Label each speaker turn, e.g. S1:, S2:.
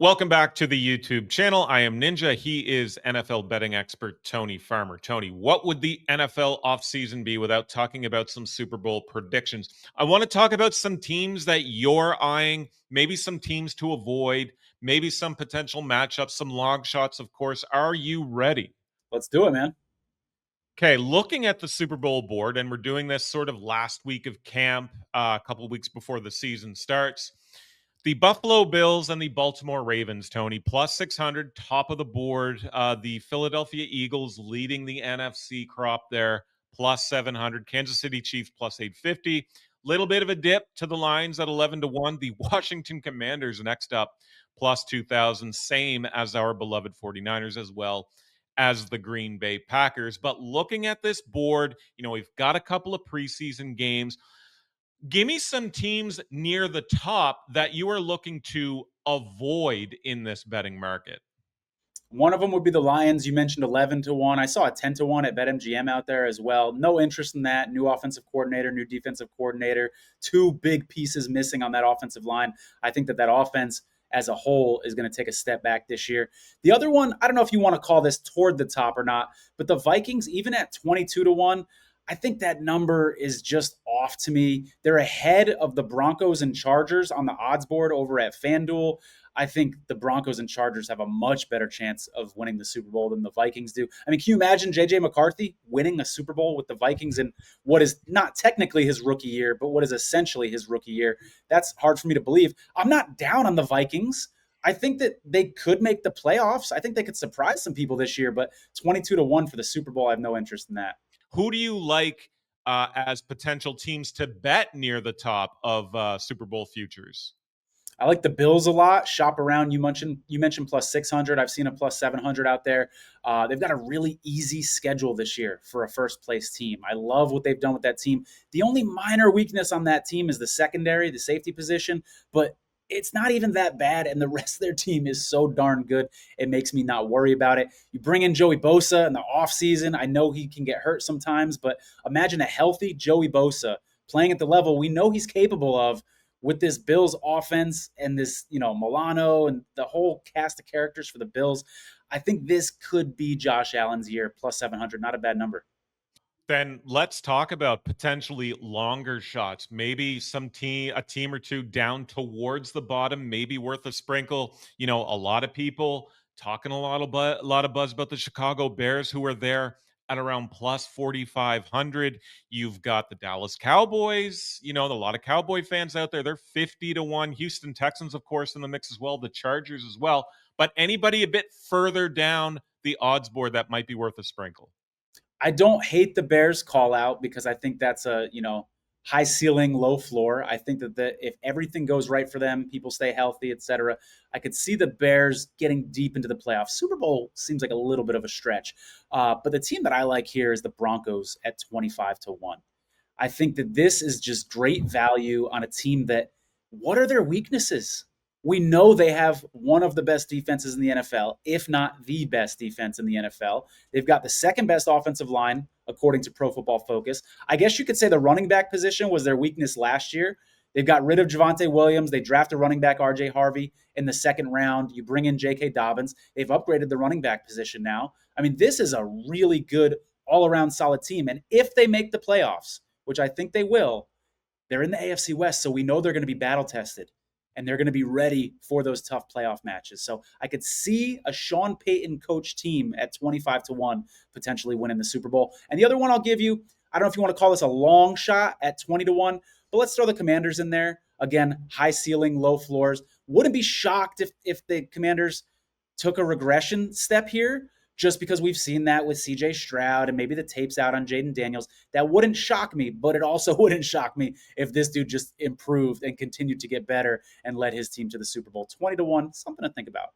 S1: Welcome back to the YouTube channel. I am Ninja. He is NFL betting expert Tony Farmer. Tony, what would the NFL offseason be without talking about some Super Bowl predictions? I want to talk about some teams that you're eyeing, maybe some teams to avoid, maybe some potential matchups, some long shots, of course. Are you ready?
S2: Let's do it, man.
S1: Okay, looking at the Super Bowl board, and we're doing this sort of last week of camp, a couple of weeks before the season starts. The Buffalo Bills and the Baltimore Ravens, Tony, plus 600, top of the board. The Philadelphia Eagles leading the NFC crop there, plus 700. Kansas City Chiefs plus 850. Little bit of a dip to the lines at 11 to 1. The Washington Commanders next up, plus 2,000, same as our beloved 49ers as well as the Green Bay Packers. But looking at this board, we've got a couple of preseason games. Give me some teams near the top that you are looking to avoid in this betting market.
S2: One of them would be the Lions. You mentioned 11 to 1. I saw a 10 to 1 at BetMGM out there as well. No interest in that. New offensive coordinator, new defensive coordinator. Two big pieces missing on that offensive line. I think that offense as a whole is going to take a step back this year. The other one, I don't know if you want to call this toward the top or not, but the Vikings, even at 22 to 1, I think that number is just off to me. They're ahead of the Broncos and Chargers on the odds board over at FanDuel. I think the Broncos and Chargers have a much better chance of winning the Super Bowl than the Vikings do. I mean, can you imagine JJ McCarthy winning a Super Bowl with the Vikings in what is not technically his rookie year, but what is essentially his rookie year? That's hard for me to believe. I'm not down on the Vikings. I think that they could make the playoffs. I think they could surprise some people this year, but 22 to 1 for the Super Bowl, I have no interest in that.
S1: Who do you like as potential teams to bet near the top of Super Bowl futures?
S2: I like the Bills a lot. Shop around. You mentioned plus 600. I've seen a plus 700 out there. They've got a really easy schedule this year for a first place team. I love what they've done with that team. The only minor weakness on that team is the secondary, the safety position, but it's not even that bad. And the rest of their team is so darn good. It makes me not worry about it. You bring in Joey Bosa in the offseason. I know he can get hurt sometimes, but imagine a healthy Joey Bosa playing at the level we know he's capable of with this Bills offense and this, Milano and the whole cast of characters for the Bills. I think this could be Josh Allen's year, plus 700. Not a bad number.
S1: Then let's talk about potentially longer shots. Maybe a team or two down towards the bottom, maybe worth a sprinkle. A lot of people talking a lot of buzz about the Chicago Bears, who are there at around plus 4,500. You've got the Dallas Cowboys. A lot of Cowboy fans out there. They're 50 to 1. Houston Texans, of course, in the mix as well. The Chargers as well. But anybody a bit further down the odds board that might be worth a sprinkle.
S2: I don't hate the Bears call out because I think that's a, high ceiling, low floor. I think that if everything goes right for them, people stay healthy, etc., I could see the Bears getting deep into the playoffs. Super Bowl seems like a little bit of a stretch. But the team that I like here is the Broncos at 25 to 1. I think that this is just great value on a team that, what are their weaknesses? We know they have one of the best defenses in the NFL, if not the best defense in the NFL. They've got the second best offensive line, according to Pro Football Focus. I guess you could say the running back position was their weakness last year. They've got rid of Javonte Williams. They drafted running back RJ Harvey in the second round. You bring in J.K. Dobbins. They've upgraded the running back position now. I mean, this is a really good all-around solid team. And if they make the playoffs, which I think they will, they're in the AFC West, so we know they're going to be battle tested and they're going to be ready for those tough playoff matches. So I could see a Sean Payton coach team at 25 to 1 potentially winning the Super Bowl. And the other one I'll give you, I don't know if you want to call this a long shot at 20 to 1, but let's throw the Commanders in there. Again, high ceiling, low floors. Wouldn't be shocked if the Commanders took a regression step here, just because we've seen that with CJ Stroud and maybe the tapes out on Jaden Daniels. That wouldn't shock me, but it also wouldn't shock me if this dude just improved and continued to get better and led his team to the Super Bowl. 20 to 1, something to think about.